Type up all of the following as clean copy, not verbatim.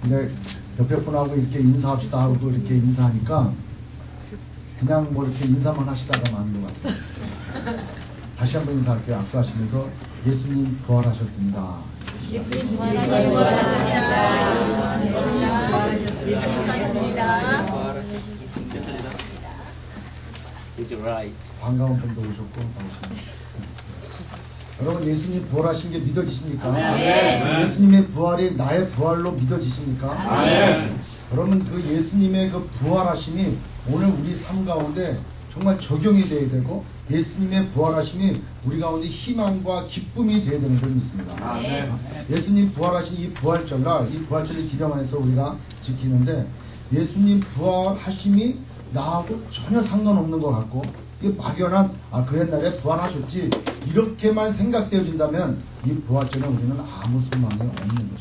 근데 옆에 분하고 이렇게 인사합시다 하고 이렇게 인사하니까 그냥 뭐 이렇게 인사만 하시다가 마는 것 같아요. 다시 한번 인사할게요. 악수하시면서 예수님 부활하셨습니다. 예수님 부활하셨습니다. 예수님 부활하셨습니다. 반가운 분도 오셨고 여러분 예수님 부활하신 게 믿어지십니까? 네. 예수님의 부활이 나의 부활로 믿어지십니까? 네. 여러분 그 예수님의 그 부활하심이 오늘 우리 삶 가운데 정말 적용이 되어야 되고 예수님의 부활하심이 우리 가운데 희망과 기쁨이 되어야 되는 줄 믿습니다. 네. 예수님 부활하신 이 부활절날, 이 부활절을 기념해서 우리가 지키는데 예수님 부활하심이 나하고 전혀 상관없는 것 같고 이게 막연한 그 옛날에 부활하셨지 이렇게만 생각되어진다면 이 부활절은 우리는 아무 소망이 없는 것입니다.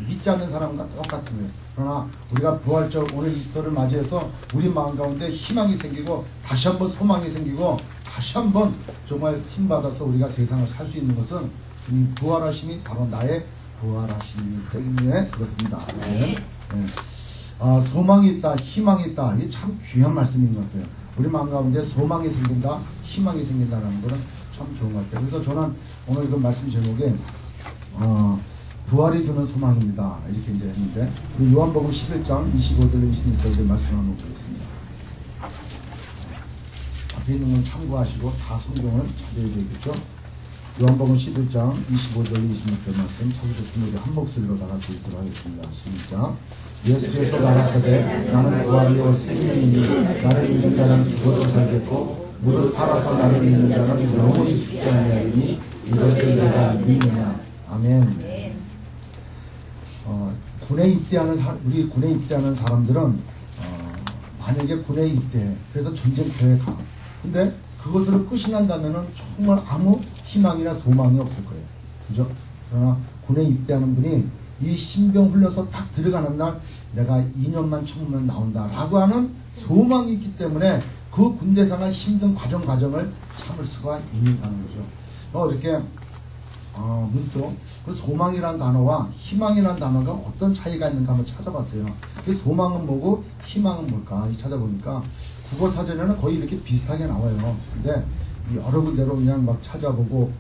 믿지 않는 사람과 똑같은 거예요. 그러나 우리가 부활절 오늘 이스터를 맞이해서 우리 마음 가운데 희망이 생기고 다시 한번 소망이 생기고 다시 한번 정말 힘받아서 우리가 세상을 살 수 있는 것은 주님 부활하심이 바로 나의 부활하심이기 때문에 그렇습니다. 네. 네. 소망이 있다, 희망이 있다. 이게 참 귀한 말씀인 것 같아요. 우리 마음 가운데 소망이 생긴다, 희망이 생긴다라는 것은 참 좋은 것 같아요. 그래서 저는 오늘 그 말씀 제목에 부활이 주는 소망입니다. 이렇게 이제 했는데 우리 요한복음 11장 25절 26절의 말씀 한번 보겠습니다. 앞에 있는 건 참고하시고 다 성경을 찾아야 되겠죠. 요한복음 11장 25절 26절 말씀 찾으셨으면 우리 한 목소리로 다 같이 읽도록 하겠습니다. 시작. 예수께서 가라사대 나는 부활이요 생명이니 나를 믿는 자는 죽어도 살겠고 무릇 살아서 나를 믿는 자는 영원히 죽지 아니하리니 이것을 내가 믿느냐. 아멘. 군에 입대하는 우리 군에 입대하는 사람들은 만약에 군에 입대해 그래서 전쟁터에 가. 근데 그것으로 끝이 난다면은 정말 아무 희망이나 소망이 없을 거예요. 그죠? 그러나 군에 입대하는 분이 이 신병 흘려서 딱 들어가는 날 내가 2년만 참으면 나온다라고 하는 소망이 있기 때문에 그 군대 생활 힘든 과정을 참을 수가 있다는 거죠. 어저께 문득 그 소망이라는 단어와 희망이라는 단어가 어떤 차이가 있는가 한번 찾아봤어요. 그 소망은 뭐고 희망은 뭘까 찾아보니까 국어사전에는 거의 이렇게 비슷하게 나와요. 근데 여러 군데로 그냥 막 찾아보고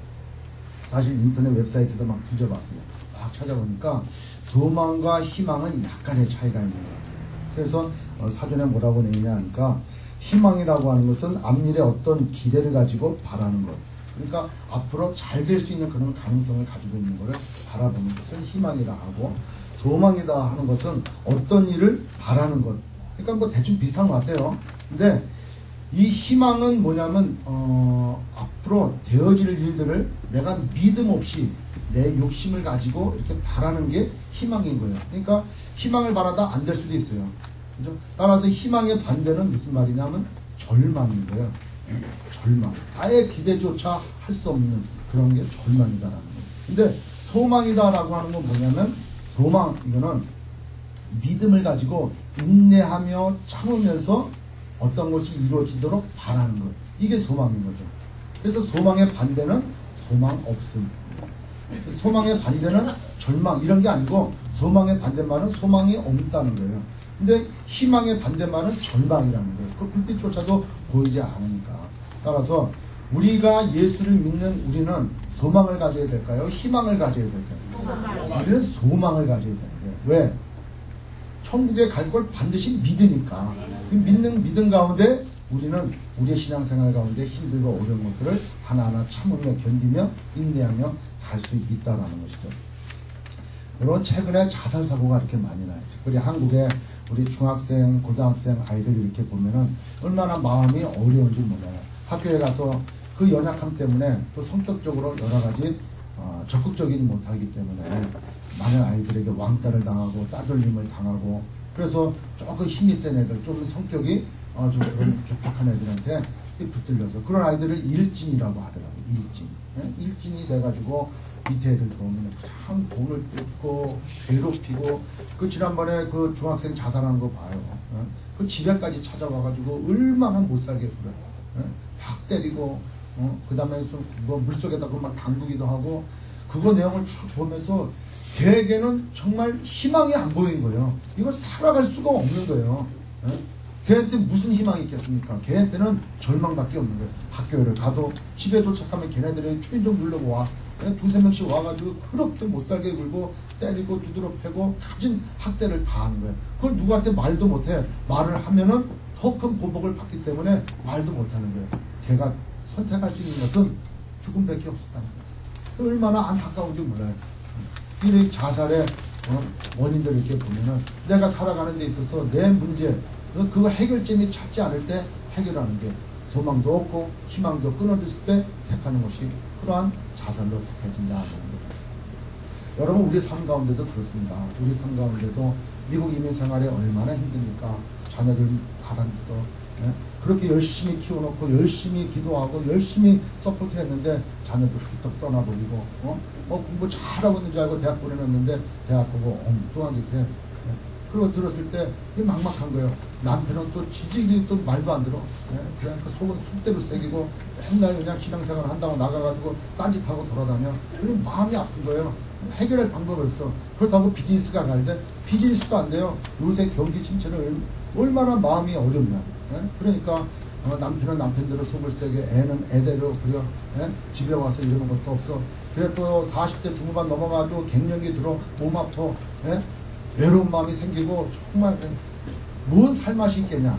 사실 인터넷 웹사이트도 막 뒤져봤어요. 막 찾아보니까 소망과 희망은 약간의 차이가 있는 것 같아요. 그래서 사전에 뭐라고 내냐 하니까 희망이라고 하는 것은 앞미래 어떤 기대를 가지고 바라는 것. 그러니까 앞으로 잘 될 수 있는 그런 가능성을 가지고 있는 것을 바라보는 것을 희망이라 하고 소망이다 하는 것은 어떤 일을 바라는 것. 그러니까 뭐 대충 비슷한 것 같아요. 근데 이 희망은 뭐냐면 앞으로 되어질 일들을 내가 믿음 없이 내 욕심을 가지고 이렇게 바라는 게 희망인 거예요. 그러니까 희망을 바라다 안 될 수도 있어요. 그죠? 따라서 희망의 반대는 무슨 말이냐면 절망인 거예요. 절망. 아예 기대조차 할 수 없는 그런 게 절망이다라는 거예요. 근데 소망이다라고 하는 건 뭐냐면 소망 이거는 믿음을 가지고 인내하며 참으면서 어떤 것이 이루어지도록 바라는 것. 이게 소망인 거죠. 그래서 소망의 반대는 소망 없음. 소망의 반대는 절망 이런 게 아니고 소망의 반대말은 소망이 없다는 거예요. 근데 희망의 반대말은 절망이라는 거예요. 그 불빛조차도 보이지 않으니까. 따라서 우리가 예수를 믿는 우리는 소망을 가져야 될까요? 희망을 가져야 될까요? 우리는 소망을 가져야 되는 거예요. 왜? 천국에 갈 걸 반드시 믿으니까. 그 믿음 가운데 우리는 우리의 신앙생활 가운데 힘들고 어려운 것들을 하나하나 참으며 견디며 인내하며 갈 수 있다라는 것이죠. 여러분 최근에 자살 사고가 이렇게 많이 나요. 특별히 한국에 우리 중학생, 고등학생 아이들 이렇게 보면은 얼마나 마음이 어려운지 몰라요. 학교에 가서 그 연약함 때문에 또 성격적으로 여러 가지 적극적이지 못하기 때문에 많은 아이들에게 왕따를 당하고 따돌림을 당하고 그래서 조금 힘이 센 애들, 좀 성격이 좀 그런 괴팍한 애들한테 붙들려서 그런 아이들을 일진이라고 하더라고요. 일진. 일진이 돼가지고 밑에 애들 들어오면 참 돈을 뜯고 괴롭히고 그 지난번에 그 중학생 자살한 거 봐요. 그 집에까지 찾아와가지고 얼마나 못 살게 그래. 확 때리고 그 다음에 뭐 물속에다가 막 담그기도 하고 그거 내용을 쭉 보면서 걔에게는 정말 희망이 안 보이는 거예요. 이걸 살아갈 수가 없는 거예요. 예? 걔한테 무슨 희망이 있겠습니까? 걔한테는 절망밖에 없는 거예요. 학교를 가도 집에 도착하면 걔네들이 초인종 누르고 와. 예? 두세 명씩 와가지고 그렇게 못살게 굴고 때리고 두드러 패고 가진 학대를 다 하는 거예요. 그걸 누구한테 말도 못해. 말을 하면은 더 큰 보복을 받기 때문에 말도 못하는 거예요. 걔가 선택할 수 있는 것은 죽음밖에 없었다는 거예요. 얼마나 안타까운지 몰라요. 이 자살의 원인들을 이렇게 보면은 내가 살아가는 데 있어서 내 문제 그거 해결점이 찾지 않을 때 해결하는 게 소망도 없고 희망도 끊어졌을 때 택하는 것이 그러한 자살로 택해진다는 거죠. 여러분 우리 삶 가운데도 그렇습니다. 우리 삶 가운데도 미국 이민 생활이 얼마나 힘드니까 자녀들 바람도 그렇게 열심히 키워놓고 열심히 기도하고 열심히 서포트했는데 자녀들 훌떡 떠나버리고 공부 잘하고 있는 줄 알고 대학 보내놨는데 대학 보고 엉뚱한 짓 해. 그리고 들었을 때 막막한 거예요. 남편은 또 지지리 또 말도 안 들어. 그러니까 속은 속대로 새기고 맨날 그냥 신앙생활 한다고 나가가지고 딴짓하고 돌아다녀. 그럼 마음이 아픈 거예요. 해결할 방법이 없어. 그렇다고 비즈니스가 갈 때 비즈니스도 안 돼요. 요새 경기 침체는 얼마나 마음이 어렵냐. 그러니까 남편은 남편대로 속을 세게 애는 애대로 그려 집에 와서 이러는 것도 없어. 그래 또 40대 중후반 넘어가지고 갱년기 들어 몸 아파. 외로운 마음이 생기고 정말 뭔 살맛이 있겠냐.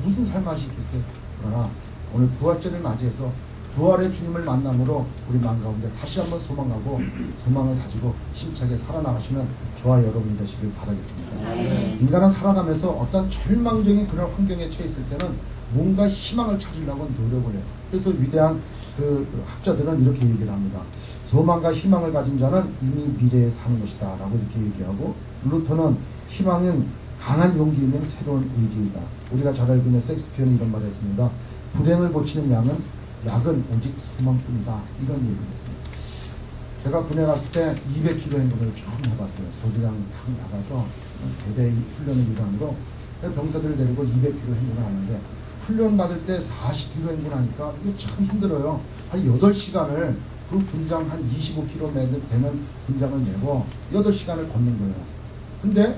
무슨 살맛이 있겠어요. 그러나 오늘 부활절을 맞이해서 부활의 주님을 만남으로 우리 마음 가운데 다시 한번 소망하고 소망을 가지고 힘차게 살아나가시는 저와 여러분이 되시길 바라겠습니다. 인간은 살아가면서 어떤 절망적인 그런 환경에 처했을 때는 뭔가 희망을 찾으려고 노력을 해요. 그래서 위대한 그 학자들은 이렇게 얘기를 합니다. 소망과 희망을 가진 자는 이미 미래에 사는 것이다 라고 이렇게 얘기하고, 루터는 희망은 강한 용기이면 새로운 의지이다. 우리가 잘 알고 있는 셰익스피어는 이런 말을 했습니다. 불행을 고치는 약은 오직 소망뿐이다. 이런 얘기를 했습니다. 제가 군에 갔을 때 200km 행군을 처음 해봤어요. 소리랑 탁 나가서 대대 훈련을 일환으로 병사들을 데리고 200km 행군을 하는데, 훈련 받을 때 40km 행군하니까 이게 참 힘들어요. 한 8시간을 그 분장 한 25km 되는 분장을 메고 8시간을 걷는 거예요. 근데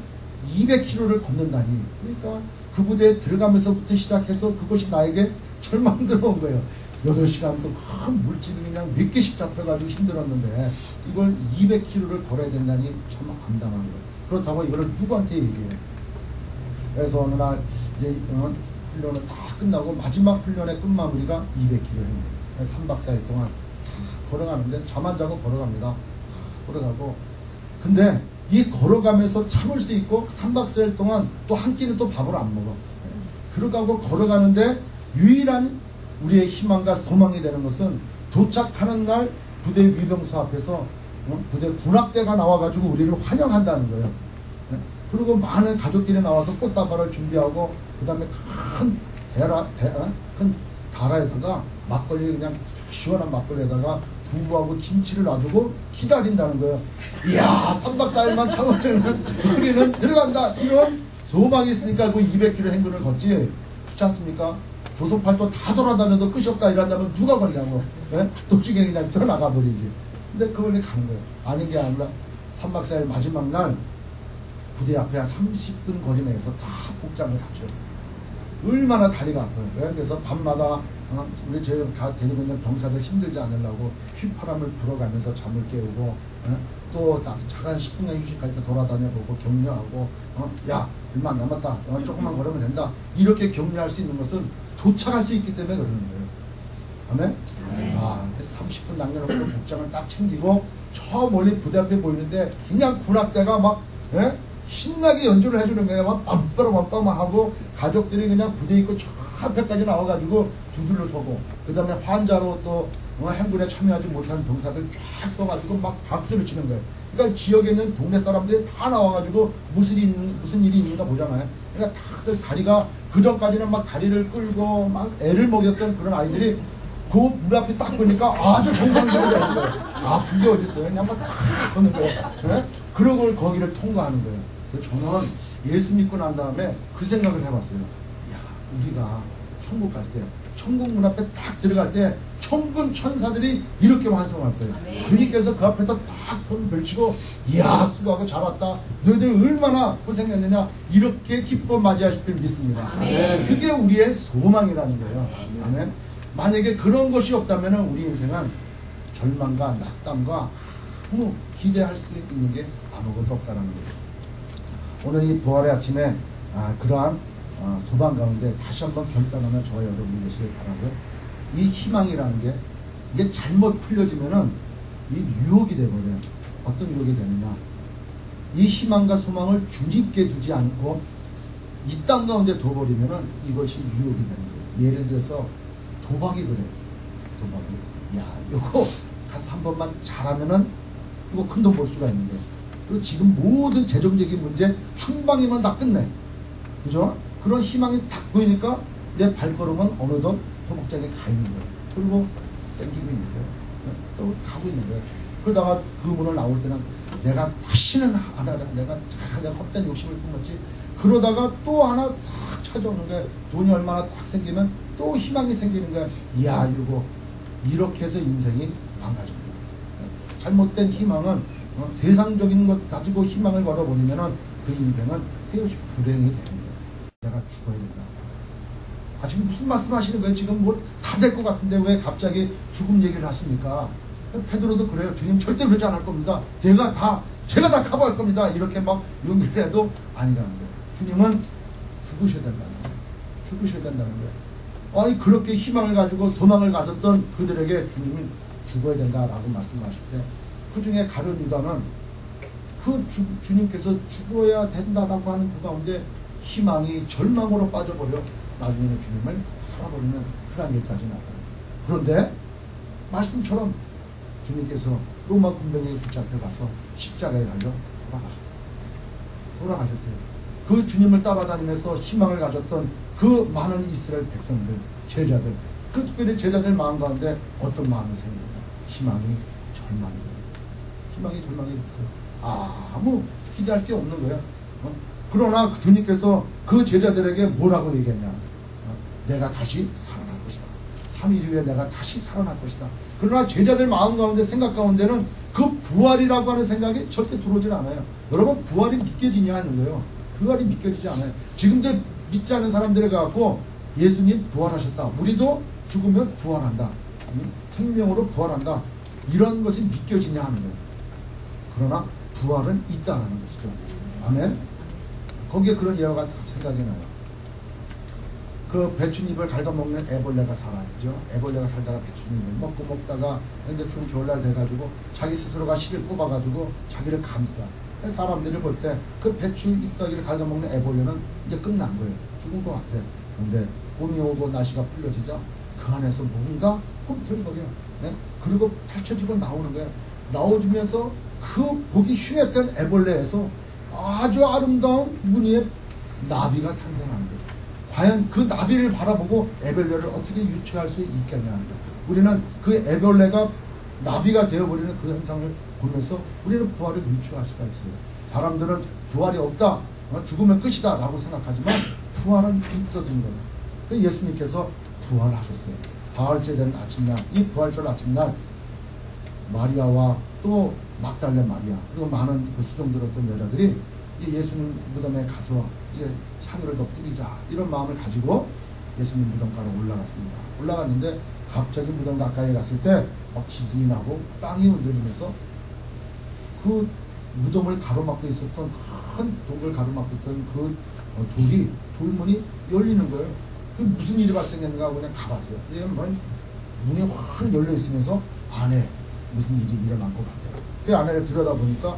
200km를 걷는다니, 그러니까 그 부대에 들어가면서부터 시작해서 그것이 나에게 절망스러운 거예요. 8시간 또 큰 물질이 그냥 몇 개씩 잡혀가지고 힘들었는데 이걸 200km를 걸어야 된다니 참 암담한 거예요. 그렇다고 이거를 누구한테 얘기해요. 그래서 어느 날 이제 훈련을 다 끝나고 마지막 훈련의 끝마무리가 200km예요. 3박 4일 동안 걸어가는데 잠 안 자고 걸어갑니다. 걸어가고, 근데 이 걸어가면서 참을 수 있고 3박 4일 동안 또 한 끼는 또 밥을 안 먹어. 그러고 걸어가는데 유일한 우리의 희망과 소망이 되는 것은 도착하는 날 부대 위병소 앞에서 부대 군악대가 나와가지고 우리를 환영한다는 거예요. 그리고 많은 가족들이 나와서 꽃다발을 준비하고, 그 다음에 큰 다라에다가 막걸리, 그냥 시원한 막걸리에다가 두부하고 김치를 놔두고 기다린다는 거예요. 이야, 3박 4일만 참으면 우리는 들어간다. 이런 소망이 있으니까 그 200km 행군을 걷지. 그렇지 않습니까? 조선팔도 다 돌아다녀도 끝이 없다 이런다면 누가 걸냐고. 도중에 그냥 뛰어나가 버리지. 근데 그걸 가는 거예요. 아닌 게 아니라 3박 4일 마지막 날 부대 앞에 한 30분 거리 내에서 다 복장을 갖춰요. 얼마나 다리가 아파요. 그래서 밤마다 우리 제가 데리고 있는 병사들 힘들지 않으려고 휘파람을 불어가면서 잠을 깨우고, 또 잠깐 10분간 휴식할 때 돌아다녀보고 격려하고, 야 얼마 안 남았다, 조금만 걸으면 된다, 이렇게 격려할 수 있는 것은 도착할 수 있기 때문에 그러는 거예요. 아멘? 30분 남겨놓고 복장을 딱 챙기고 저 멀리 부대 앞에 보이는데 그냥 군악대가 막 신나게 연주를 해주는 거예요. 막 빰빠라빰빰 하고, 가족들이 그냥 부대 있고 저 앞에까지 나와가지고 두 줄로 서고, 그 다음에 환자로 또 행군에 참여하지 못한 병사들 쫙 서가지고 막 박수를 치는 거예요. 그러니까 지역에 있는 동네 사람들이 다 나와가지고 무슨 일이 있는가 보잖아요. 그러니까 다들 다리가, 그 전까지는 막 다리를 끌고 막 애를 먹였던 그런 아이들이 그 물 앞에 딱 보니까 아주 정상적으로 되는 거예요. 그게 어디 있어요? 그냥 막 딱 하는 거예요. 그러고 거기를 통과하는 거예요. 그래서 저는 예수 믿고 난 다음에 그 생각을 해봤어요. 야, 우리가 천국 갈 때, 천국 문 앞에 딱 들어갈 때 천군 천사들이 이렇게 완성할 거예요. 주님께서 그 앞에서 딱 손 걸치고 이야 수고하고 잘 왔다. 너희들 얼마나 고생했느냐 이렇게 기뻐 맞이하실 줄 믿습니다. 그게 우리의 소망이라는 거예요. 아멘. 만약에 그런 것이 없다면 우리 인생은 절망과 낙담과 아무 기대할 수 있는 게 아무것도 없다는 거예요. 오늘 이 부활의 아침에 그러한 소망 가운데 다시 한번 결단하는 저와 여러분이 되시길 바라고요. 이 희망이라는 게 이게 잘못 풀려지면은 이 유혹이 돼버려요. 어떤 유혹이 되느냐? 이 희망과 소망을 주님께 두지 않고 이 땅 가운데 둬버리면은 이것이 유혹이 되는 거예요. 예를 들어서 도박이 그래요. 도박이. 야, 이거 가서 한 번만 잘하면은 이거 큰 돈 벌 수가 있는데. 그리고 지금 모든 재정적인 문제 한 방이면 다 끝내. 그죠? 그런 희망이 딱 보이니까 내 발걸음은 어느덧 도박장에 가 있는 거예요. 그리고 땡기고 있는 거예요. 또 가고 있는 거예요. 그러다가 그 문을 나올 때는 내가 다시는 안 하라. 내가 헛된 욕심을 품었지. 그러다가 또 하나 싹 찾아오는 거예요. 돈이 얼마나 딱 생기면 또 희망이 생기는 거예요. 이야, 이거 이렇게 해서 인생이 망가집니다. 잘못된 희망은 세상적인 것 가지고 희망을 걸어버리면은 그 인생은 그것이 불행이 되는 거예요. 내가 죽어야 된다. 지금 무슨 말씀 하시는 거예요? 지금 뭐 다 될 것 같은데 왜 갑자기 죽음 얘기를 하십니까? 베드로도 그래요. 주님 절대 그러지 않을 겁니다. 제가 다 커버할 겁니다. 이렇게 막 용기를 해도 아니라는 거예요. 주님은 죽으셔야 된다는 거예요. 죽으셔야 된다는 거예요. 아니 그렇게 희망을 가지고 소망을 가졌던 그들에게 주님은 죽어야 된다라고 말씀하실 때 그 중에 가룟 유다는 그 주님께서 죽어야 된다라고 하는 그 가운데 희망이 절망으로 빠져버려 나중에는 주님을 팔아버리는 그런 일까지 나타나요. 그런데 말씀처럼 주님께서 로마 군병에게 붙잡혀 가서 십자가에 달려 돌아가셨어요. 그 주님을 따라다니면서 희망을 가졌던 그 많은 이스라엘 백성들, 제자들, 그 특별히 제자들 마음 가운데 어떤 마음이 생깁니다. 희망이 절망이 되는 거예요. 희망이 절망이 됐어요. 아무 기대할 게 없는 거예요. 그러나 주님께서 그 제자들에게 뭐라고 얘기했냐? 내가 다시 살아날 것이다. 3일 후에 내가 다시 살아날 것이다. 그러나 제자들 마음 가운데 생각 가운데는 그 부활이라고 하는 생각이 절대 들어오질 않아요. 여러분 부활이 믿겨지냐 하는 거예요. 부활이 믿겨지지 않아요. 지금도 믿지 않는 사람들에 갖고 예수님 부활하셨다. 우리도 죽으면 부활한다. 생명으로 부활한다. 이런 것이 믿겨지냐 하는 거예요. 그러나 부활은 있다라는 것이죠. 아멘. 거기에 그런 예화가 생각이 나요. 그 배춧잎을 갉아먹는 애벌레가 살아있죠. 애벌레가 살다가 배춧잎을 먹다가 이제 추운 겨울날 돼가지고 자기 스스로가 실을 꼽아가지고 자기를 감싸. 사람들이 볼 때 그 배추 잎사귀를 갉아먹는 애벌레는 이제 끝난 거예요. 죽은 것 같아. 근데 봄이 오고 날씨가 풀려지자 그 안에서 뭔가 꿈틀거려. 그리고 펼쳐지고 나오는 거예요. 나오면서 그 보기 흉했던 애벌레에서 아주 아름다운 무늬의 나비가 탄생하는 거예요. 과연 그 나비를 바라보고 애벌레를 어떻게 유추할 수 있겠냐 하는 거예요. 우리는 그 애벌레가 나비가 되어버리는 그 현상을 보면서 우리는 부활을 유추할 수가 있어요. 사람들은 부활이 없다, 죽으면 끝이다 라고 생각하지만 부활은 있어진 거예요. 예수님께서 부활하셨어요. 사흘째 되는 아침날, 이 부활절 아침날 마리아와 또 막달레 마리아 그리고 많은 그 수종 들었던 여자들이 예수님 무덤에 가서 이제 향유를 더 뿌리자 이런 마음을 가지고 예수님 무덤가로 올라갔습니다. 올라갔는데 갑자기 무덤 가까이 갔을 때 막 기둥이 나고 땅이 흔들리면서 그 무덤을 가로막고 있었던 큰 독을 가로막고 있던 그 돌문이 열리는 거예요. 그 무슨 일이 발생했는가 하고 그냥 가봤어요. 문이 확 열려 있으면서 안에 무슨 일이 일어난 것 같아요. 그 안에를 들여다보니까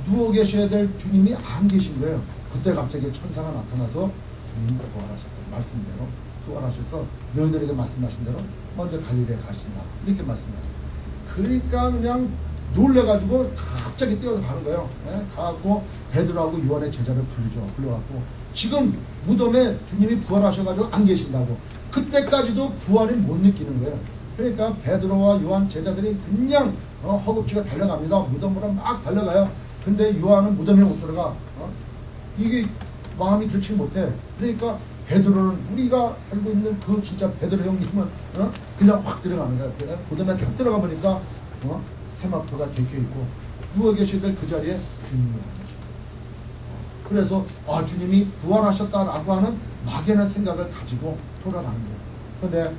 누워 계셔야 될 주님이 안 계신 거예요. 그때 갑자기 천사가 나타나서 주님이 부활하셨다. 말씀대로 부활하셔서 너희들에게 말씀하신 대로 먼저 갈릴리에 가신다. 이렇게 말씀하셨어요. 그러니까 그냥 놀래가지고 갑자기 뛰어가는 거예요. 가고 베드로하고 요한의 제자를 불러갖고 지금 무덤에 주님이 부활하셔가지고 안 계신다고. 그때까지도 부활을 못 느끼는 거예요. 그러니까 베드로와 요한 제자들이 그냥 허겁지겁 달려갑니다. 무덤으로 막 달려가요. 근데 요한은 무덤에 못 들어가. 이게 마음이 들지 못해. 그러니까 베드로는 우리가 알고 있는 그 진짜 베드로 형님은 그냥 확 들어가는 거야. 그다음에 딱 들어가 보니까 세마포가 데껴 있고 누워 계시던 그 자리에 주님이 오는 거죠. 그래서 주님이 부활하셨다라고 하는 막연한 생각을 가지고 돌아가는 거예요. 그런데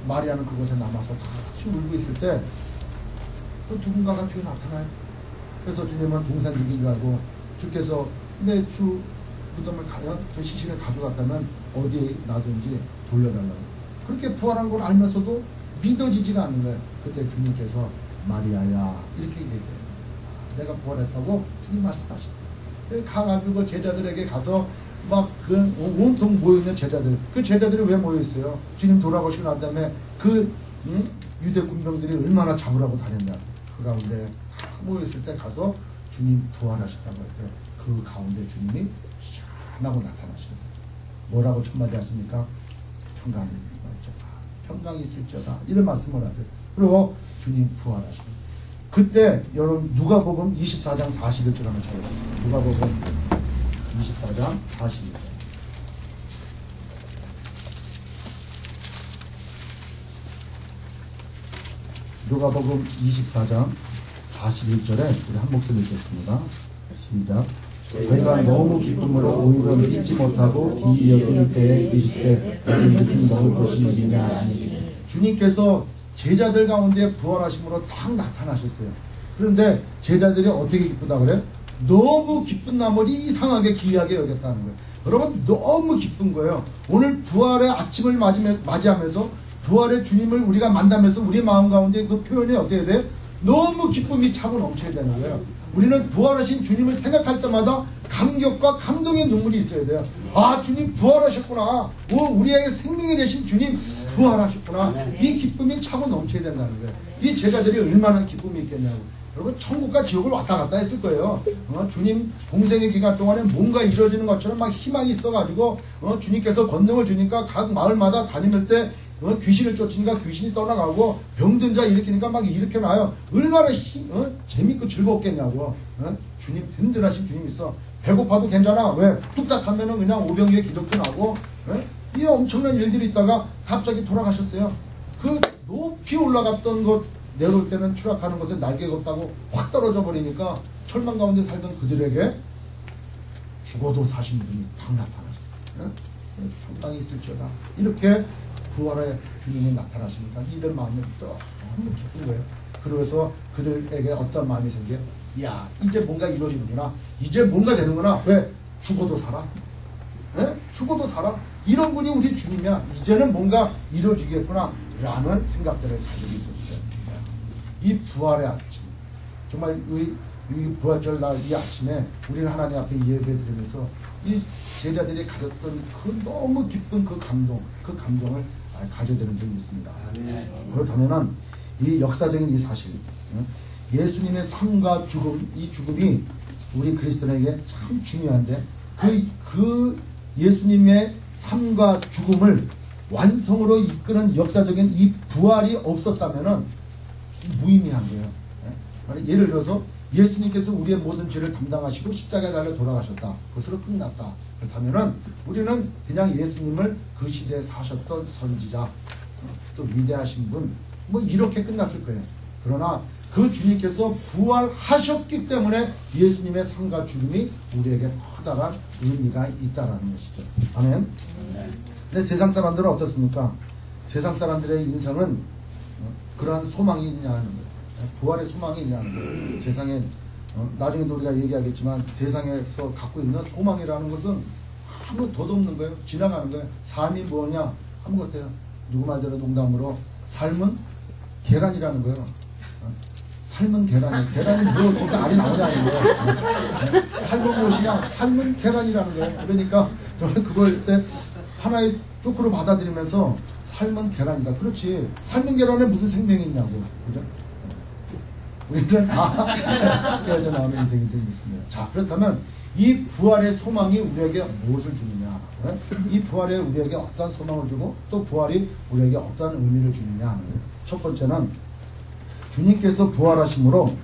마리아는 그곳에 남아서 다시 울고 있을 때 그 누군가가 뒤에 나타나요. 그래서 주님은 동산직인 줄 알고 주께서 근데 주 무덤을 저 시신을 가져갔다면 어디에 놔든지 돌려달라고. 그렇게 부활한 걸 알면서도 믿어지지가 않는 거예요. 그때 주님께서 마리아야 이렇게 얘기해요. 내가 부활했다고 주님 말씀하시다. 가가지고 제자들에게 가서 막 그 온통 모여있는 제자들, 그 제자들이 왜 모여있어요? 주님 돌아가시고 난 다음에 그 유대 군병들이 얼마나 잡으라고 다녔냐. 그 가운데 다 모여있을 때 가서 주님 부활하셨다고 할 때 그 가운데 주님이 시원하고 나타나시는 거예요. 뭐라고 첫마디 하십니까? 평강이 있을지어다. 평강이 있을지어다. 이런 말씀을 하세요. 그리고 주님 부활하시는 거예요. 그때 여러분 누가복음 24장 41절 한번 찾아보세요. 누가복음 24장 41절. 누가복음 24장 41절에 우리 한 목소리 읽겠습니다. 시작. 저희가 너무 기쁨으로 오히려 믿지 못하고 기이 여길 때에 계실 때 여기 무슨 먹을 것이 있느냐 하시니 주님께서 제자들 가운데 부활하심으로 딱 나타나셨어요. 그런데 제자들이 어떻게 기쁘다 그래? 너무 기쁜 나머지 이상하게 기이하게 여겼다는 거예요. 여러분 너무 기쁜 거예요. 오늘 부활의 아침을 맞이하면서 부활의 주님을 우리가 만나면서 우리 마음 가운데 그 표현이 어떻게 돼? 너무 기쁨이 차고 넘쳐야 되는 거예요. 우리는 부활하신 주님을 생각할 때마다 감격과 감동의 눈물이 있어야 돼요. 아, 주님 부활하셨구나. 우리에게 생명이 되신 주님 부활하셨구나. 이 기쁨이 차고 넘쳐야 된다는 거예요. 이 제자들이 얼마나 기쁨이 있겠냐고. 여러분 천국과 지옥을 왔다 갔다 했을 거예요. 주님 공생의 기간 동안에 뭔가 이루어지는 것처럼 막 희망이 있어가지고 주님께서 권능을 주니까 각 마을마다 다닐 때 귀신을 쫓으니까 귀신이 떠나가고 병든 자 일으키니까 막 일으켜놔요. 얼마나 재밌고 즐겁겠냐고. 주님 든든하신 주님 있어. 배고파도 괜찮아. 왜? 뚝딱 하면은 그냥 오병이의 기적도 나고. 이 엄청난 일들이 있다가 갑자기 돌아가셨어요. 그 높이 올라갔던 것 내려올 때는 추락하는 것에 날개가 없다고 확 떨어져 버리니까 철망 가운데 살던 그들에게 죽어도 사신 분이 탁 나타나셨어요. 평강이 있을지어다. 이렇게 부활의 주님이 나타나시니까 이들 마음이 너무 기쁜 거예요. 그래서 그들에게 어떤 마음이 생겨요? 야, 이제 뭔가 이루어지는구나. 이제 뭔가 되는구나. 왜? 죽어도 살아. 죽어도 살아. 이런 분이 우리 주님이야. 이제는 뭔가 이루어지겠구나 라는 생각들을 가지고 있었어요. 이 부활의 아침, 정말 이 부활절 날 이 아침에 우리는 하나님 앞에 예배 드리면서 이 제자들이 가졌던 그 너무 기쁜 그 감동을 가져야 되는 점이 있습니다. 그렇다면은 이 역사적인 이 사실, 예수님의 삶과 죽음, 이 죽음이 우리 그리스도인에게 참 중요한데 그 예수님의 삶과 죽음을 완성으로 이끄는 역사적인 이 부활이 없었다면은 무의미한 거예요. 예를 들어서 예수님께서 우리의 모든 죄를 담당하시고 십자가에 달려 돌아가셨다. 그것으로 끝났다. 그렇다면은 우리는 그냥 예수님을 그 시대에 사셨던 선지자, 또 위대하신 분, 뭐 이렇게 끝났을 거예요. 그러나 그 주님께서 부활하셨기 때문에 예수님의 삶과 죽음이 우리에게 커다란 의미가 있다라는 것이죠. 아멘. 근데 세상 사람들은 어떻습니까? 세상 사람들의 인생은 그러한 소망이 있냐 하는 거예요. 부활의 소망이 있냐는 거예요. 세상에 나중에도 우리가 얘기하겠지만 세상에서 갖고 있는 소망이라는 것은 아무 덧없는 거예요. 지나가는 거예요. 삶이 뭐냐? 아무것도요. 누구 말대로 농담으로 삶은 계란이라는 거예요. 삶은 계란이에요. 계란이 뭐 거기서 알이 나오냐는 거예요. 삶은 무엇이냐? 삶은 계란이라는 거예요. 그러니까 저는 그걸 때 하나의 쪼크로 받아들이면서 삶은 계란이다. 그렇지. 삶은 계란에 무슨 생명이 있냐고. 그죠? 우리는 다 깨어져 나오는 인생이 좀 있습니다. 자, 그렇다면 이 부활의 소망이 우리에게 무엇을 주느냐? 이 부활에 우리에게 어떤 소망을 주고 또 부활이 우리에게 어떤 의미를 주느냐 하는 거예요. 첫 번째는 주님께서 부활하심으로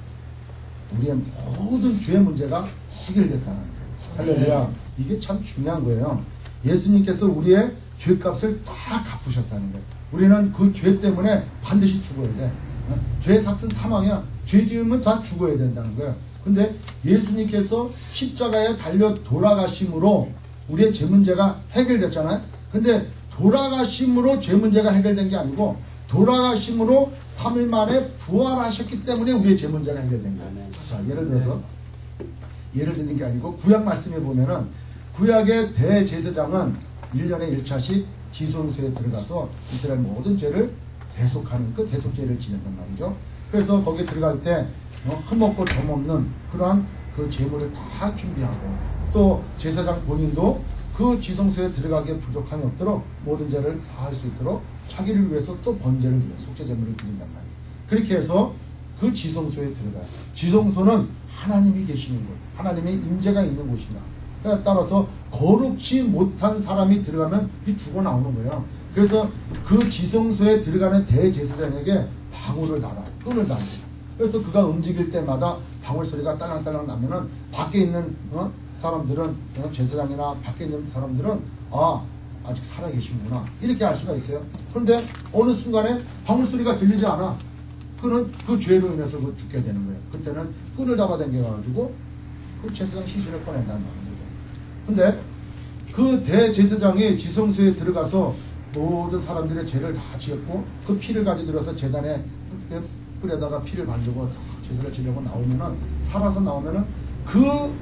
우리의 모든 죄의 문제가 해결됐다는 거예요. 할렐루야. 이게 참 중요한 거예요. 예수님께서 우리의 죄값을 다 갚으셨다는 거예요. 우리는 그 죄 때문에 반드시 죽어야 돼. 죄의 삭은 사망이야. 죄 지으면 다 죽어야 된다는 거예요. 근데 예수님께서 십자가에 달려 돌아가심으로 우리의 죄 문제가 해결됐잖아요. 근데 돌아가심으로 죄 문제가 해결된 게 아니고 돌아가심으로 3일 만에 부활하셨기 때문에 우리의 죄 문제가 해결된 거예요. 자, 예를 들어서 예를 드는 게 아니고 구약 말씀에 보면은 구약의 대제사장은 1년에 1차씩 지성소에 들어가서 이스라엘 모든 죄를 대속하는 그 대속죄를 지낸단 말이죠. 그래서 거기에 들어갈 때 흠없고 점없는 그러한 그 제물을 다 준비하고 또 제사장 본인도 그 지성소에 들어가기에 부족함이 없도록 모든 죄를 사할 수 있도록 자기를 위해서 또 번제를 위해 속죄 제물을 드린단 말이에요. 그렇게 해서 그 지성소에 들어가요. 지성소는 하나님이 계시는 곳, 하나님의 임재가 있는 곳이다. 따라서 거룩지 못한 사람이 들어가면 죽어 나오는 거예요. 그래서 그 지성소에 들어가는 대제사장에게 방울을 달아, 끈을 달고, 그래서 그가 움직일 때마다 방울 소리가 딸랑딸랑 나면은 밖에 있는 사람들은 제사장이나 밖에 있는 사람들은 아직 살아 계시구나 이렇게 알 수가 있어요. 그런데 어느 순간에 방울 소리가 들리지 않아. 그는 그 죄로 인해서 그 죽게 되는 거예요. 그때는 끈을 잡아당겨가지고 그 제사장 시신을 꺼낸다는 거예요. 근데 그 대제사장이 지성소에 들어가서 모든 사람들의 죄를 다 지었고 그 피를 가지고 들어서 제단에 뿔에다가 피를 바르고 제사를 지려고 나오면은 살아서 나오면은 그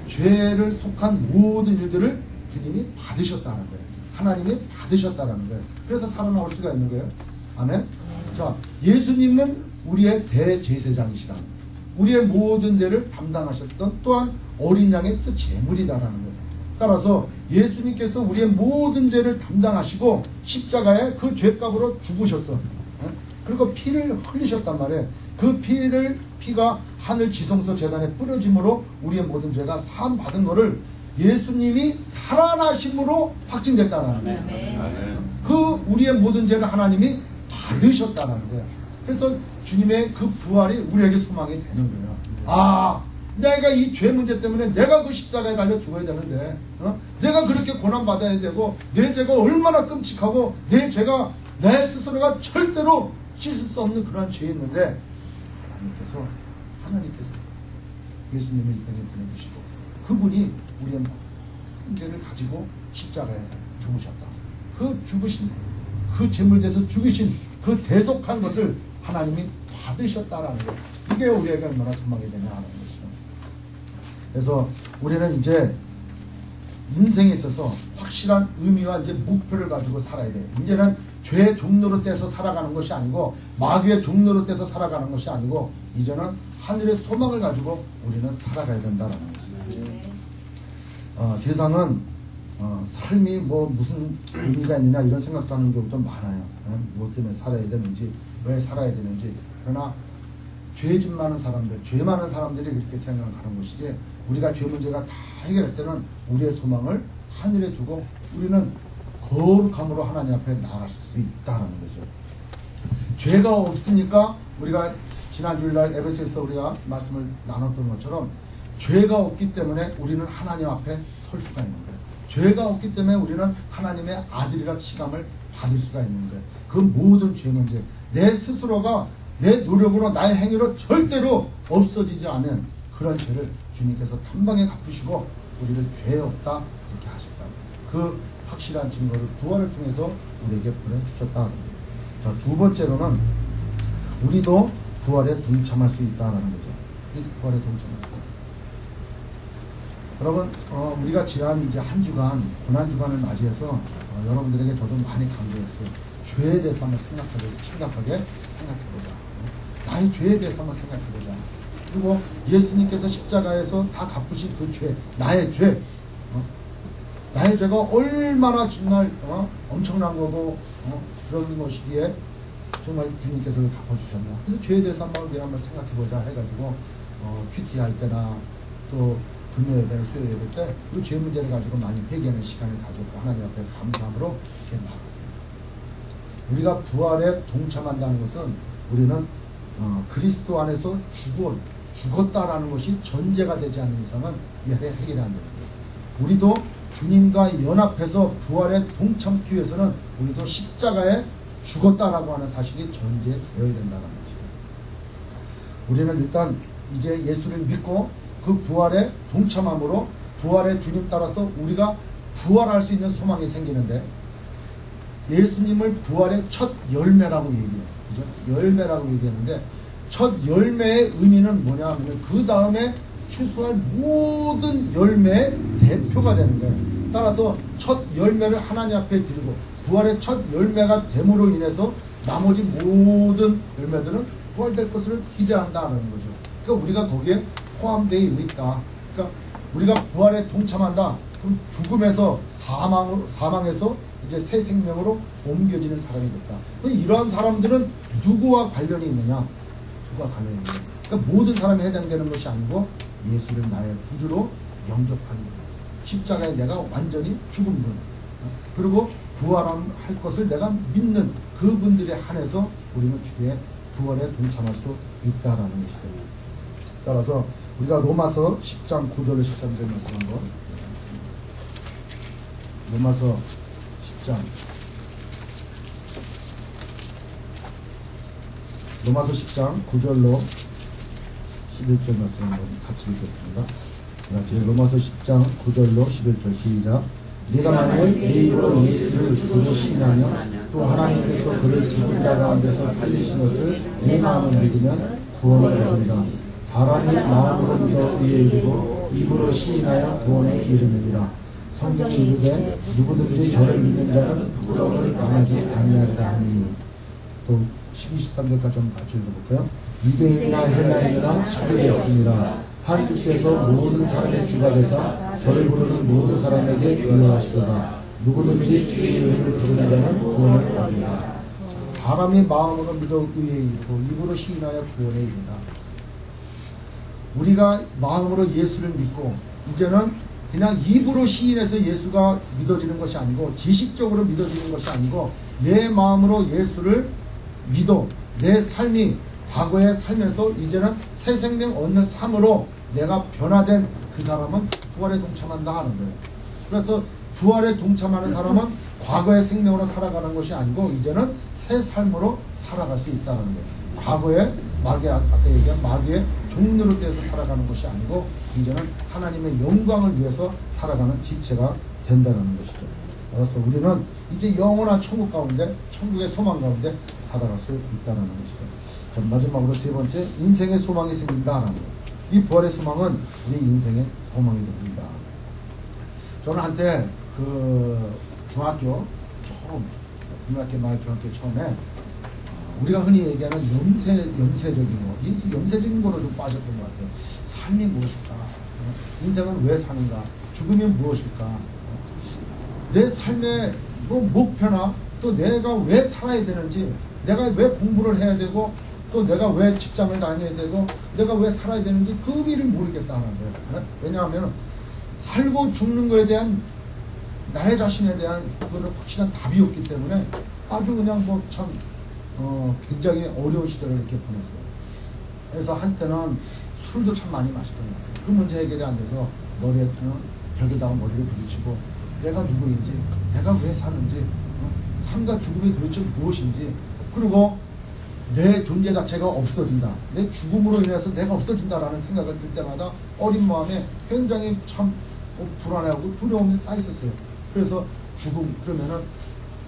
죄를 속한 모든 일들을 주님이 받으셨다는 거예요. 하나님이 받으셨다는 거예요. 그래서 살아나올 수가 있는 거예요. 아멘. 자, 예수님은 우리의 대제사장이시다. 우리의 모든 죄를 담당하셨던 또한 어린 양의 또 제물이다라는 거예요. 따라서 예수님께서 우리의 모든 죄를 담당하시고 십자가에 그 죄값으로 죽으셨어. 그리고 피를 흘리셨단 말이에요. 그 피가 하늘 지성소 제단에 뿌려짐으로 우리의 모든 죄가 사함 받은 거를 예수님이 살아나심으로 확증됐다는 거예요. 그 우리의 모든 죄를 하나님이 받으셨다는 거예요. 그래서 주님의 그 부활이 우리에게 소망이 되는 거예요. 내가 이 죄 문제 때문에 내가 그 십자가에 달려 죽어야 되는데 내가 그렇게 고난받아야 되고 내 죄가 얼마나 끔찍하고 내 죄가 내 스스로가 절대로 씻을 수 없는 그런 죄였는데 하나님께서 예수님을 이 땅에 보내주시고 그분이 우리의 모든 죄를 가지고 십자가에 죽으셨다. 그 죽으신 그 제물대에서 죽으신 그 대속한 것을 하나님이 받으셨다라는 것. 이게 우리에게 얼마나 소망이 되냐 하는 것이죠. 그래서 우리는 이제 인생에 있어서 확실한 의미와 이제 목표를 가지고 살아야 돼요. 이제는 죄의 종로로 떼서 살아가는 것이 아니고 마귀의 종로로 떼서 살아가는 것이 아니고 이제는 하늘의 소망을 가지고 우리는 살아가야 된다는 것입니다. 세상은 삶이 뭐 무슨 의미가 있느냐 이런 생각도 하는 경우도 많아요. 무엇 때문에 살아야 되는지 왜 살아야 되는지. 그러나 죄짓 많은 사람들, 죄 많은 사람들이 그렇게 생각하는 것이지 우리가 죄 문제가 다 해결할 때는 우리의 소망을 하늘에 두고 우리는 거룩함으로 하나님 앞에 나아갈 수 있다는 거죠. 죄가 없으니까 우리가 지난 주일날 에베소에서 우리가 말씀을 나눴던 것처럼 죄가 없기 때문에 우리는 하나님 앞에 설 수가 있는 거예요. 죄가 없기 때문에 우리는 하나님의 아들이라 칭함을 받을 수가 있는 거예요. 그 모든 죄 문제, 내 스스로가 내 노력으로 나의 행위로 절대로 없어지지 않은 그런 죄를 주님께서 단방에 갚으시고 우리를 죄 없다 이렇게 하셨다. 그 확실한 증거를 부활을 통해서 우리에게 보내주셨다. 자, 두 번째로는 우리도 부활에 동참할 수 있다는 거죠. 우리도 부활에 동참할 수 있다. 여러분, 우리가 지난 이제 한 주간 고난 주간을 맞이해서 여러분들에게 저도 많이 강조했어요. 죄에 대해서 한번 심각하게 생각해보자. 나의 죄에 대해서 한번 생각해보자. 그리고 예수님께서 십자가에서 다 갚으신 그 죄, 나의 죄, 나의 죄가 얼마나 정말 엄청난 거고 그런 것이기에 정말 주님께서 갚아주셨나. 그래서 죄에 대해서 한번 생각해보자 해가지고 큐티 할 때나 또 금요 예배, 수요 예배 때 그 죄 문제를 가지고 많이 회개하는 시간을 가졌고 하나님 앞에 감사함으로 이렇게 나갔어요. 우리가 부활에 동참한다는 것은 우리는 그리스도 안에서 죽었다라는 것이 전제가 되지 않는 이상은 이 안에 해결이 안 되는 거예요. 우리도 주님과 연합해서 부활에 동참하기 위해서는 우리도 십자가에 죽었다라고 하는 사실이 전제되어야 된다는 것이죠. 우리는 일단 이제 예수를 믿고 그 부활에 동참함으로 부활의 주님 따라서 우리가 부활할 수 있는 소망이 생기는데, 예수님을 부활의 첫 열매라고 얘기해요. 그죠? 열매라고 얘기했는데, 첫 열매의 의미는 뭐냐 하면 그 다음에 추수할 모든 열매의 대표가 되는 거예요. 따라서 첫 열매를 하나님 앞에 드리고 부활의 첫 열매가 됨으로 인해서 나머지 모든 열매들은 부활될 것을 기대한다는 거죠. 그러니까 우리가 거기에 포함되어 있다. 그러니까 우리가 부활에 동참한다. 그럼 죽음에서 사망에서 이제 새 생명으로 옮겨지는 사람이 됐다. 이러한 사람들은 누구와 관련이 있느냐? 누구와 관련이 있느냐? 그러니까 모든 사람이 해당되는 것이 아니고 예수를 나의 구주로 영접하는 것. 십자가에 내가 완전히 죽은 분, 그리고 부활할 것을 내가 믿는 그분들에 한해서 우리는 주의 부활에 동참할 수 있다라는 것이죠. 따라서 우리가 로마서 10장 9절로 13절 말씀 한번 읽겠습니다. 로마서 10장 9절로 11절 말씀 한번 같이 읽겠습니다. 로마서 10장 9절로 11절 시작. 네가 만일 내 입으로 예수를 주로 시인하면 또 하나님께서 그를 죽은 자 가운데서 살리신 것을 네 마음으로 믿으면 구원을 얻으리라. 사람이 마음으로 믿어 의에 이르고 입으로 시인하여 구원에 이르느니라. 성경이 이르되 누구든지 저를 믿는 자는 부끄러움을 당하지 아니하리라 하니. 또 12, 13절까지 좀 같이 읽어볼까요? 유대인이나 헬라인이나 차별이 없습니다. 한 주께서 모든 사람의 주가 되사 저를 부르는 모든 사람에게 유효하시도다. 누구든지 주의 이름을 부르는 자는 구원을 얻으리라. 사람이 마음으로 믿어 의에 이르고 입으로 시인하여 구원에 이른다. 우리가 마음으로 예수를 믿고 이제는 그냥 입으로 시인해서 예수가 믿어지는 것이 아니고 지식적으로 믿어지는 것이 아니고 내 마음으로 예수를 믿어 내 삶이 과거의 삶에서 이제는 새 생명 얻는 삶으로 내가 변화된 그 사람은 부활에 동참한다 하는 거예요. 그래서 부활에 동참하는 사람은 과거의 생명으로 살아가는 것이 아니고 이제는 새 삶으로 살아갈 수 있다는 거예요. 과거의 마귀, 아까 얘기한 마귀의 종로로 되어서 살아가는 것이 아니고 이제는 하나님의 영광을 위해서 살아가는 지체가 된다는 것이죠. 그래서 우리는 이제 영원한 천국 가운데, 천국의 소망 가운데 살아갈 수 있다는 것이죠. 자, 마지막으로 세 번째, 인생의 소망이 생긴다라는 거예요. 이 부활의 소망은 우리 인생의 소망이 됩니다. 저는 한때 중학교 처음, 고등학교 말 중학교 처음에 우리가 흔히 얘기하는 염세적인 거, 이 염세적인 거로 좀 빠졌던 것 같아요. 삶이 무엇일까? 인생은 왜 사는가? 죽음이 무엇일까? 내 삶의 목표나 또 내가 왜 살아야 되는지, 내가 왜 공부를 해야 되고, 또 내가 왜 직장을 다녀야 되고, 내가 왜 살아야 되는지 그 의미를 모르겠다는 거예요. 왜냐하면 살고 죽는 거에 대한 나의 자신에 대한 그런 확실한 답이 없기 때문에 아주 그냥 굉장히 어려운 시절을 이렇게 보냈어요. 그래서 한때는 술도 참 많이 마시던 것 같아요. 그 문제 해결이 안 돼서 벽에다가 머리를 부딪히고 내가 누구인지, 내가 왜 사는지, 삶과 죽음이 도대체 무엇인지, 그리고 내 존재 자체가 없어진다, 내 죽음으로 인해서 내가 없어진다라는 생각을 들 때마다 어린 마음에 굉장히 참 불안해하고 두려움이 쌓였었어요. 그래서 죽음 그러면은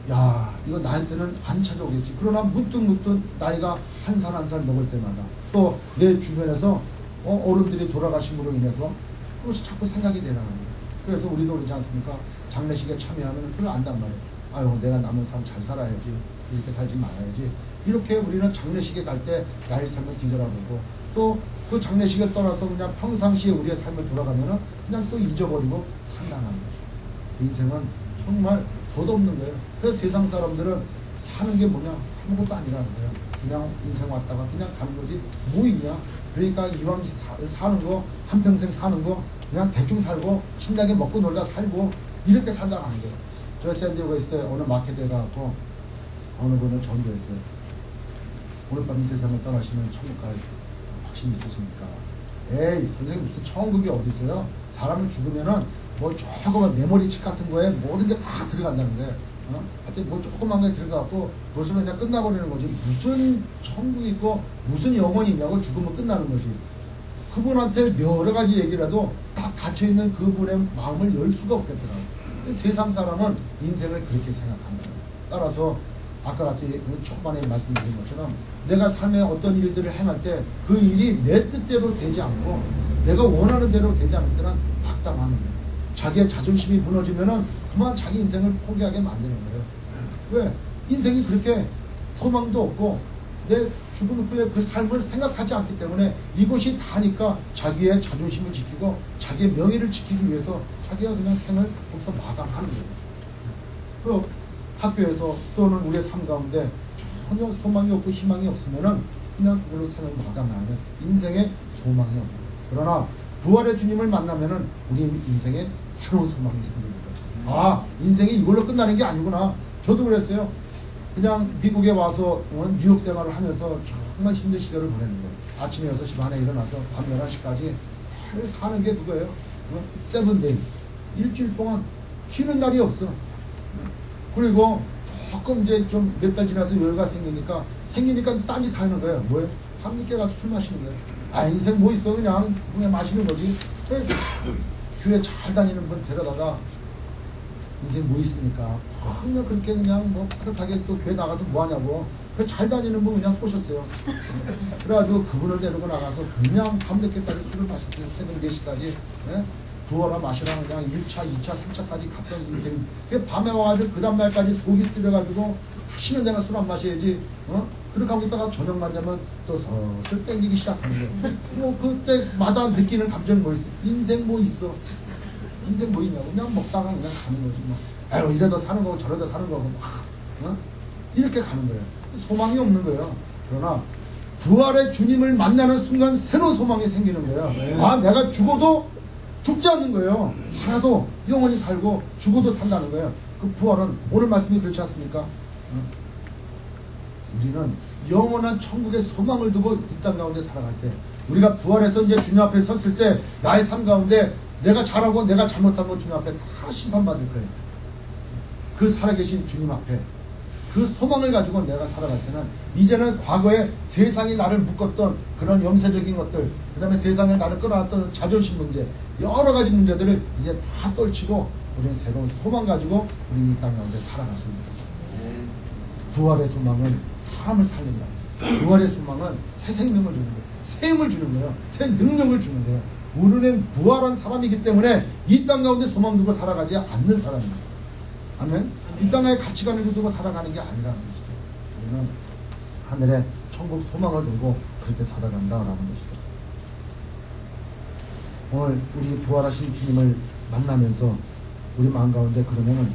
야, 이거 나한테는 안 찾아오겠지. 그러나 문득 나이가 한 살 한 살 먹을 때마다 또 내 주변에서 어른들이 돌아가심으로 인해서 그것이 자꾸 생각이 되라는 거예요. 그래서 우리도 그러지 않습니까? 장례식에 참여하면 그걸 안단 말이에요. 아유, 내가 남은 삶 잘 살아야지, 이렇게 살지 말아야지. 이렇게 우리는 장례식에 갈 때 나의 삶을 뒤돌아보고 또 그 장례식을 떠나서 그냥 평상시에 우리의 삶을 돌아가면은 그냥 또 잊어버리고 산다는 거죠. 인생은 정말 덧없는 거예요. 그래서 세상 사람들은 사는 게 뭐냐? 아무것도 아니라는 거예요. 그냥 인생 왔다가 그냥 가는 거지 뭐 있냐? 그러니까 이왕 사는 거, 한평생 사는 거 그냥 대충 살고 신나게 먹고 놀다 살고 이렇게 살다가 하는 거예요. 저 샌디에고에 있을 때 어느 마켓에 가고 어느 분을 전도했어요. 오늘 밤 이 세상을 떠나시면 천국 갈 확신이 있으십니까? 에이, 선생님 무슨 천국이 어디 있어요? 사람은 죽으면은 뭐 조그만 메모리칩 같은 거에 모든 게 다 들어간다는 거예요. 하여튼 뭐 조그만 게 들어가고 벌써 그냥 끝나버리는 거지. 무슨 천국이 있고 무슨 영혼이 있냐고 죽으면 끝나는 거지. 그분한테 여러 가지 얘기라도 딱 닫혀있는 그분의 마음을 열 수가 없겠더라고요. 세상 사람은 인생을 그렇게 생각한다. 따라서 아까 같이 초반에 말씀드린 것처럼 내가 삶에 어떤 일들을 행할 때 그 일이 내 뜻대로 되지 않고 내가 원하는 대로 되지 않을 때는 낙담하는 거예요. 자기의 자존심이 무너지면은 그만 자기 인생을 포기하게 만드는 거예요. 왜? 인생이 그렇게 소망도 없고 내 죽음 후에 그 삶을 생각하지 않기 때문에 이것이 다니까 자기의 자존심을 지키고 자기의 명예를 지키기 위해서 자기가 그냥 생을 거기서 마감하는 거예요. 그 학교에서 또는 우리의 삶 가운데 전혀 소망이 없고 희망이 없으면은 그냥 그걸로 생을 마감하는 인생의 소망이 없는 거예요. 그러나 부활의 주님을 만나면은 우리 인생에 새로운 소망이 생기는 거예요. 아, 인생이 이걸로 끝나는 게 아니구나. 저도 그랬어요. 그냥 미국에 와서 뉴욕 생활을 하면서 정말 힘든 시절을 보내는 거예요. 아침에 6시 반에 일어나서 밤 11시까지 사는 게 그거예요. 세븐데이. 일주일 동안 쉬는 날이 없어. 그리고 조금 이제 좀 몇 달 지나서 여유가 생기니까 딴짓 하는 거예요. 뭐예요? 밤늦게 가서 술 마시는 거예요. 아, 인생 뭐 있어? 그냥 마시는 거지. 그래서 교회 잘 다니는 분 데려다가 인생 뭐 있습니까? 그냥 그렇게 그냥 뭐 빠듯하게 또 교회 나가서 뭐 하냐고. 그 잘 다니는 분 그냥 꼬셨어요. 그래가지고 그분을 데리고 나가서 그냥 밤늦게까지 술을 마셨어요. 새벽 4시까지. 예? 부어라 마시라 그냥 1차, 2차, 3차까지 갔던 인생. 그 밤에 와가지고 그 다음날까지 속이 쓰려가지고 다시는 내가 술 안 마셔야지. 그렇게 하고 있다가 저녁만 되면 또 슬슬 땡기기 시작하는 거예요. 뭐 그때마다 느끼는 감정이 뭐 있어? 인생 뭐 있어? 인생 뭐 있냐고. 그냥 먹다가 그냥 가는 거지 뭐. 아유 이러다 사는 거고 저러다 사는 거고 막 이렇게 가는 거예요. 소망이 없는 거예요. 그러나 부활의 주님을 만나는 순간 새로운 소망이 생기는 거예요. 아, 내가 죽어도 죽지 않는 거예요. 살아도 영원히 살고 죽어도 산다는 거예요. 그 부활은 오늘 말씀이 그렇지 않습니까? 우리는 영원한 천국의 소망을 두고 이 땅 가운데 살아갈 때, 우리가 부활해서 이제 주님 앞에 섰을 때 나의 삶 가운데 내가 잘하고 내가 잘못한 거 주님 앞에 다 심판받을 거예요. 그 살아계신 주님 앞에 그 소망을 가지고 내가 살아갈 때는 이제는 과거에 세상이 나를 묶었던 그런 염세적인 것들, 그 다음에 세상에 나를 끌어놨던 자존심 문제, 여러 가지 문제들을 이제 다 떨치고 우리는 새로운 소망 가지고 우리 이 땅 가운데 살아갈 수 있는 거죠. 부활의 소망은 사람을 살린다. 부활의 소망은 새 생명을 주는 거예요. 새 힘을 주는 거예요. 새 능력을 주는 거예요. 우리는 부활한 사람이기 때문에 이 땅 가운데 소망 두고 살아가지 않는 사람입니다. 아멘. 이 땅의 가치관을 두고 살아가는 게 아니라는 것이죠. 우리는 하늘에 천국 소망을 두고 그렇게 살아간다라는 것이죠. 오늘 우리 부활하신 주님을 만나면서 우리 마음 가운데 그러면은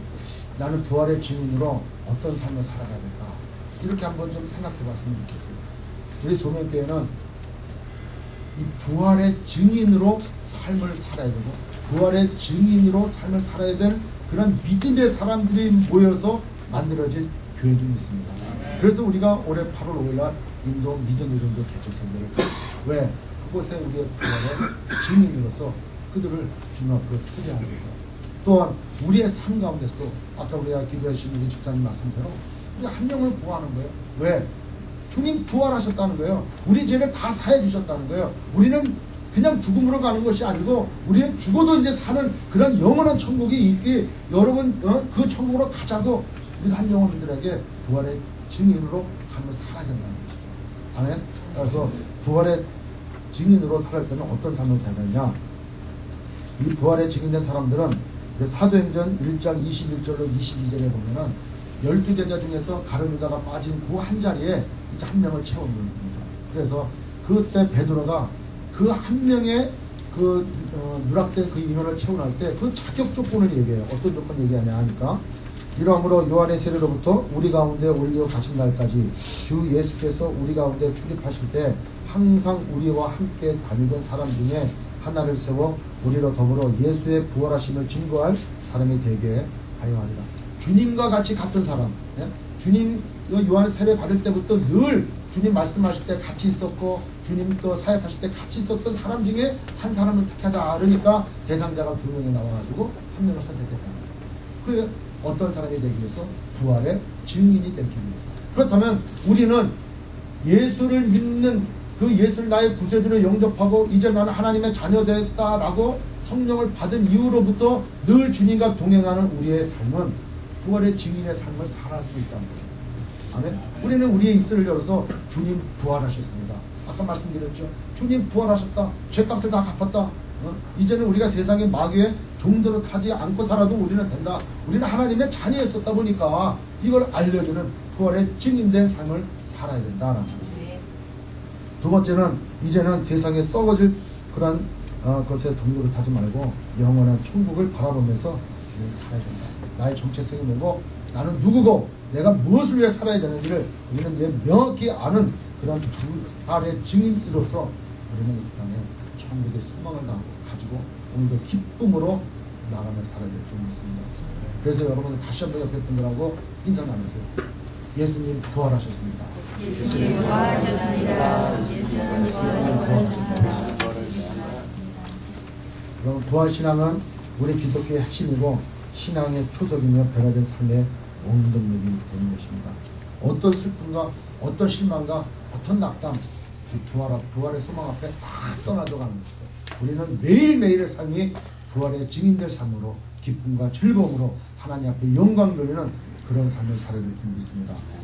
나는 부활의 증인으로 어떤 삶을 살아가야 될까? 이렇게 한번 좀 생각해 봤으면 좋겠어요. 우리 소명교회는 이 부활의 증인으로 삶을 살아야 되고 부활의 증인으로 삶을 살아야 될 그런 믿음의 사람들이 모여서 만들어진 교회 좀 있습니다. 그래서 우리가 올해 8월 5일날 인도 미전이론도 개척 선교를 왜? 그곳에 우리의 부활의 증인으로서 그들을 주님 앞으로 초대하는 거죠. 또한 우리의 삶 가운데서도 아까 우리가 기도하신 우리 집사님 말씀처럼 우리 한 명을 구하는 거예요. 왜? 주님 부활하셨다는 거예요. 우리 죄를 다 사해 주셨다는 거예요. 우리는 그냥 죽음으로 가는 것이 아니고 우리는 죽어도 이제 사는 그런 영원한 천국이 있기, 여러분 그 천국으로 가자고 우리가 한 영혼들에게 부활의 증인으로 삶을 살아야 된다는 것이죠. 아멘. 그래서 부활의 증인으로 살아갈 때는 어떤 삶을 살느냐? 이 부활의 증인된 사람들은 사도행전 1장 21절로 22절에 보면은 12제자 중에서 가룟유다가 빠진 그 한 자리에 이제 한 명을 채우는 겁니다. 그래서 그때 베드로가 그 한 명의 그 누락된 그 인원을 채워날 때 그 자격 조건을 얘기해요. 어떤 조건 얘기하냐 하니까, 이러므로 요한의 세례로부터 우리 가운데 올려 가신 날까지 주 예수께서 우리 가운데 출입하실 때 항상 우리와 함께 다니던 사람 중에 하나를 세워 우리로 더불어 예수의 부활하심을 증거할 사람이 되게 하여 하리라. 주님과 같이 갔던 사람, 주님 요한 세례 받을 때부터 늘 주님 말씀하실 때 같이 있었고 주님 또 사역하실 때 같이 있었던 사람 중에 한 사람을 택하자. 그러니까 대상자가 2명이 나와가지고 한 명을 선택했다. 그 어떤 사람이 되기 위해서? 부활의 증인이 되기 위해서. 그렇다면 우리는 예수를 믿는 그 예수를 나의 구세주로 영접하고 이제 나는 하나님의 자녀 됐다라고 성령을 받은 이후로부터 늘 주님과 동행하는 우리의 삶은 부활의 증인의 삶을 살아갈 수 있다는 거예요. 아멘. 우리는 우리의 입술을 열어서 주님 부활하셨습니다. 아까 말씀드렸죠. 주님 부활하셨다. 죄값을 다 갚았다. 이제는 우리가 세상의 마귀의 종도로 타지 않고 살아도 우리는 된다. 우리는 하나님의 자녀였었다 보니까 이걸 알려주는 부활의 증인된 삶을 살아야 된다라는 거예요. 두 번째는 이제는 세상에 썩어질 그런 것에 종로를 타지 말고 영원한 천국을 바라보면서 살아야 된다. 나의 정체성이 뭐고 나는 누구고 내가 무엇을 위해 살아야 되는지를 우리는 명확히 아는 그런 부활의 증인으로서 우리는 이 땅에 천국의 소망을 가지고 오늘도 기쁨으로 나가며 살아야 될 줄 믿습니다. 그래서 여러분들 다시 한번 옆에 분들하고 인사 나누세요. 예수님 부활하셨습니다. 예수님 부활하셨습니다. 예수님 부활하셨습니다. 그럼 부활신앙은 우리 기독교의 핵심이고 신앙의 초석이며 변화된 삶의 원동력이 되는 것입니다. 어떤 슬픔과 어떤 실망과 어떤 낙담, 부활의 소망 앞에 다 떠나져 가는 것이죠. 우리는 매일매일의 삶이 부활의 증인될 삶으로 기쁨과 즐거움으로 하나님 앞에 영광 돌리는 그런 삶을 살아야 될 줄 믿습니다.